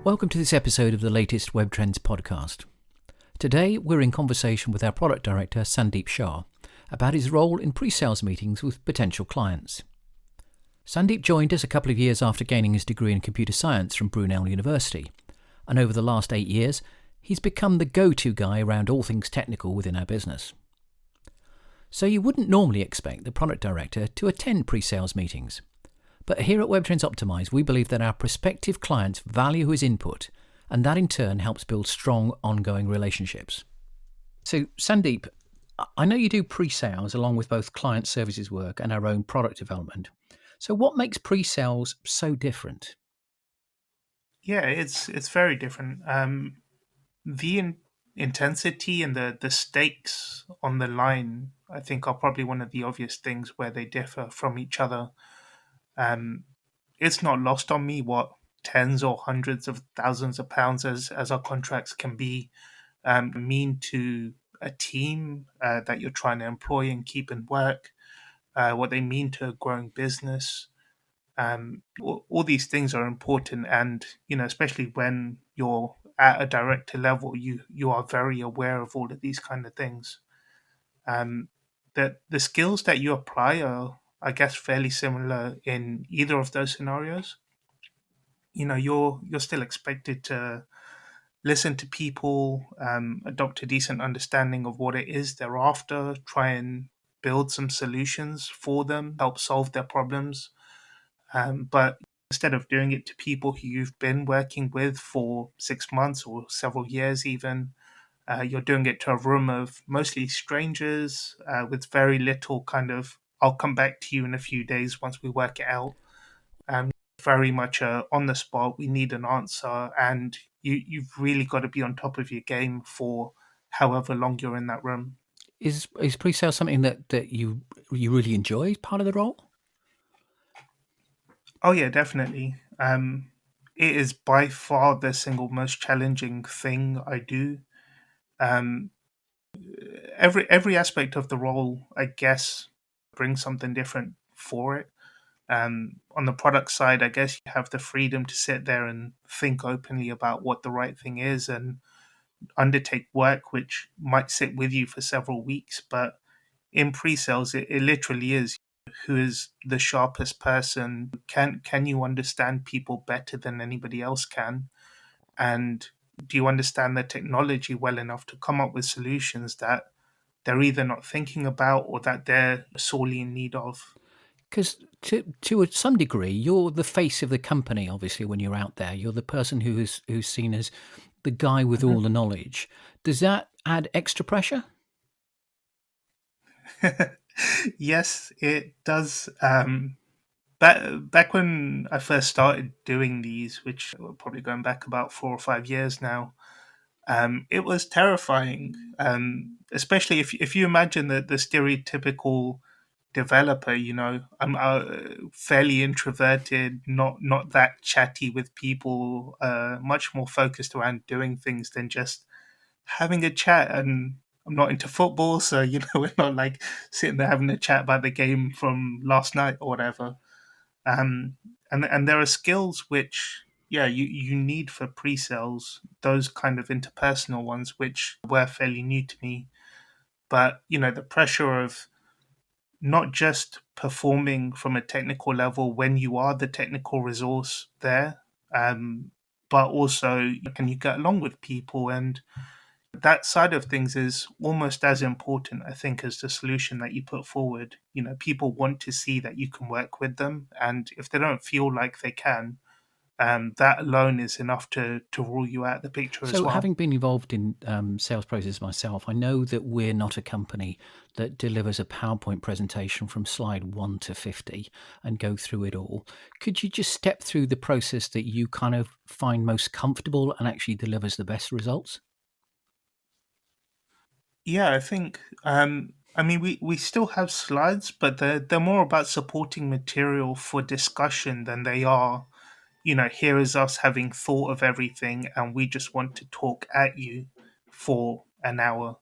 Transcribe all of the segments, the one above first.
Welcome to this episode of the latest Webtrends podcast. Today, we're in conversation with our product director, Sandeep Shah, about his role in pre-sales meetings with potential clients. Sandeep joined us a couple of years after gaining his degree in computer science from Brunel University, and over the last 8 years, he's become the go-to guy around all things technical within our business. So you wouldn't normally expect the product director to attend pre-sales meetings. But here at Webtrends Optimize, we believe that our prospective clients value his input, and that in turn helps build strong, ongoing relationships. So, Sandeep, I know you do pre-sales along with both client services work and our own product development. So what makes pre-sales so different? Yeah, it's very different. The intensity and the stakes on the line, I think, are probably one of the obvious things where they differ from each other. Um, it's not lost on me what tens or hundreds of thousands of pounds, as our contracts can be, mean to a team that you're trying to employ and keep in work. What they mean to a growing business. All these things are important, and especially when you're at a director level, you are very aware of all of these kind of things. um, that the skills that you apply are, I guess, fairly similar in either of those scenarios. You're still expected to listen to people, adopt a decent understanding of what it is they're after, try and build some solutions for them, help solve their problems. But instead of doing it to people who you've been working with for 6 months or several years, even, you're doing it to a room of mostly strangers with very little kind of, I'll come back to you in a few days once we work it out. Very much on the spot, we need an answer, and you've really got to be on top of your game for however long you're in that room. Is pre-sales something that you really enjoy, part of the role? Oh, yeah, definitely. It is by far the single most challenging thing I do. Um, every aspect of the role, I guess, brings something different for it. On the product side, I guess you have the freedom to sit there and think openly about what the right thing is and undertake work which might sit with you for several weeks. But in pre-sales, it literally is who is the sharpest person. Can you understand people better than anybody else can? And do you understand the technology well enough to come up with solutions that they're either not thinking about or that they're sorely in need of? Because to some degree, you're the face of the company. Obviously, when you're out there, you're the person who's seen as the guy with all the knowledge. Does that add extra pressure? Yes, it does. Back when I first started doing these, which we're probably going back about 4 or 5 years now, it was terrifying. Especially if you imagine the stereotypical developer. I'm fairly introverted, not that chatty with people, much more focused around doing things than just having a chat. And I'm not into football, so we're not like sitting there having a chat about the game from last night or whatever. um, and there are skills which, yeah, you need for pre-sales, those kind of interpersonal ones, which were fairly new to me. But the pressure of not just performing from a technical level when you are the technical resource there, um, but also can you get along with people, and that side of things is almost as important, I think, as the solution that you put forward. People want to see that you can work with them, and if they don't feel like they can, that alone is enough to rule you out of the picture as So, well. having been involved in sales process myself, I know that we're not a company that delivers a PowerPoint presentation from slide 1 to 50 and go through it all. Could you just step through the process that you kind of find most comfortable and actually delivers the best results? Yeah, I think. I mean, we still have slides, but they're more about supporting material for discussion than they are. Here is us having thought of everything, and we just want to talk at you for an hour.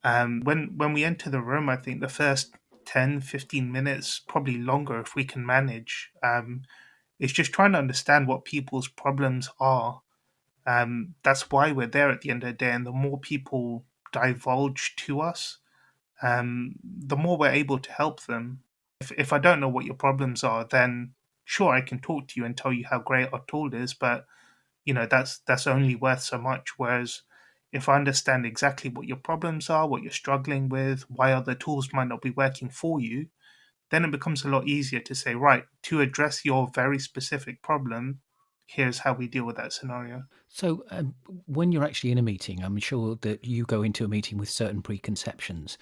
When we enter the room, I think the first 10, 15 minutes, probably longer if we can manage, is just trying to understand what people's problems are, That's why we're there at the end of the day. And the more people divulge to us, the more we're able to help them. If I don't know what your problems are, then sure, I can talk to you and tell you how great our tool is, but that's only worth so much. Whereas if I understand exactly what your problems are, what you're struggling with, why other tools might not be working for you, then it becomes a lot easier to say, right, to address your very specific problem, here's how we deal with that scenario. So, when you're actually in a meeting, I'm sure that you go into a meeting with certain preconceptions.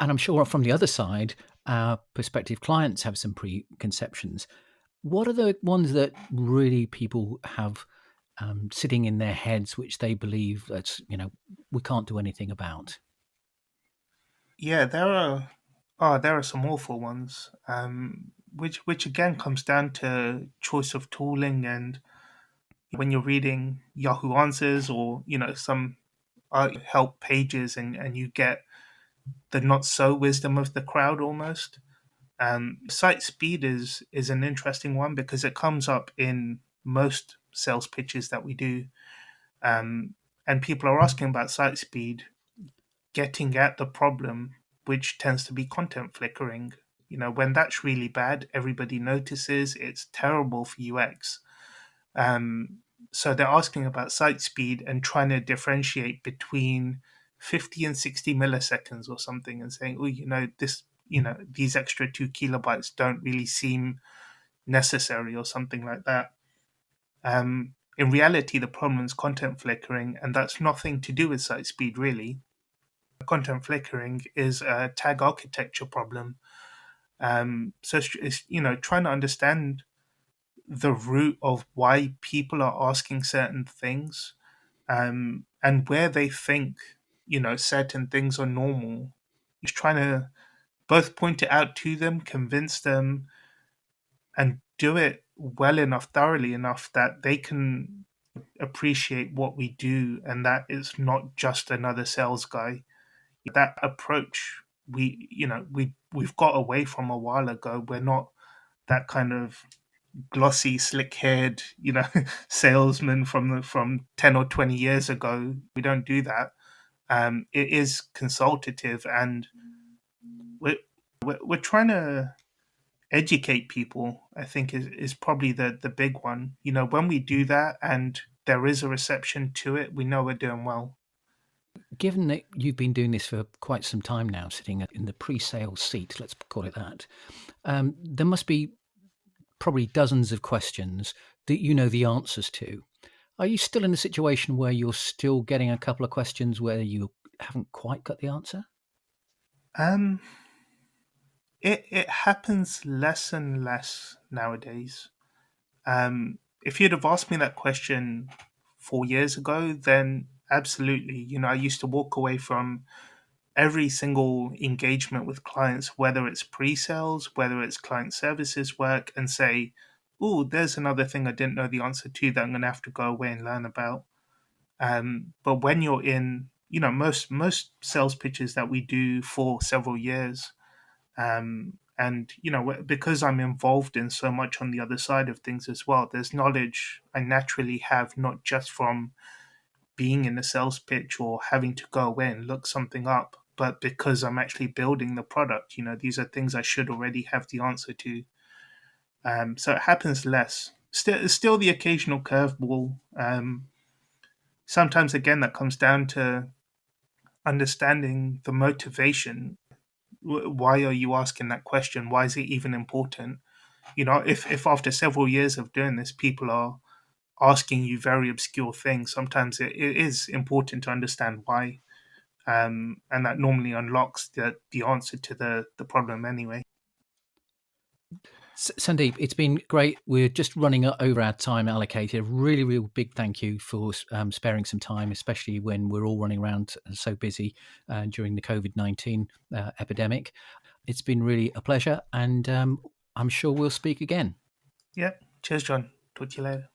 And I'm sure from the other side, our prospective clients have some preconceptions. What are the ones that really people have sitting in their heads, which they believe that, we can't do anything about? Yeah, there are some awful ones, which again comes down to choice of tooling. And when you're reading Yahoo Answers or some help pages, and you get the not so wisdom of the crowd almost. Site speed is an interesting one because it comes up in most sales pitches that we do, um, and people are asking about site speed, getting at the problem, which tends to be content flickering. When that's really bad, everybody notices. It's terrible for UX. Um, so they're asking about site speed and trying to differentiate between 50 and 60 milliseconds or something, and saying, oh, these extra 2 kilobytes don't really seem necessary or something like that. In reality, the problem is content flickering, and that's nothing to do with site speed, really. Content flickering is a tag architecture problem. So it's trying to understand the root of why people are asking certain things, and where they think certain things are normal. He's trying to both point it out to them, convince them, and do it well enough, thoroughly enough that they can appreciate what we do, and that it's not just another sales guy. That approach we've got away from a while ago. We're not that kind of glossy, slick-haired, salesman from 10 or 20 years ago. We don't do that. It is consultative, and we're trying to educate people. I think is probably the big one. When we do that and there is a reception to it, we know we're doing well. Given that you've been doing this for quite some time now, sitting in the pre-sale seat, let's call it that, there must be probably dozens of questions that you know the answers to. Are you still in a situation where you're still getting a couple of questions where you haven't quite got the answer? Um, it happens less and less nowadays. If you'd have asked me that question 4 years ago, then absolutely. I used to walk away from every single engagement with clients, whether it's pre-sales, whether it's client services work, and say, "Oh, there's another thing I didn't know the answer to that I'm going to have to go away and learn about." But when you're in, most sales pitches that we do for several years, and because I'm involved in so much on the other side of things as well, there's knowledge I naturally have, not just from being in a sales pitch or having to go away and look something up, but because I'm actually building the product. These are things I should already have the answer to. So it happens less. Still the occasional curveball. Sometimes again that comes down to understanding the motivation. Why are you asking that question? Why is it even important? If after several years of doing this, people are asking you very obscure things, sometimes it is important to understand why. And that normally unlocks the answer to the problem anyway. Sandeep, it's been great. We're just running over our time allocated. Really, real big thank you for sparing some time, especially when we're all running around so busy during the COVID-19 epidemic. It's been really a pleasure, and I'm sure we'll speak again. Yeah. Cheers, John. Talk to you later.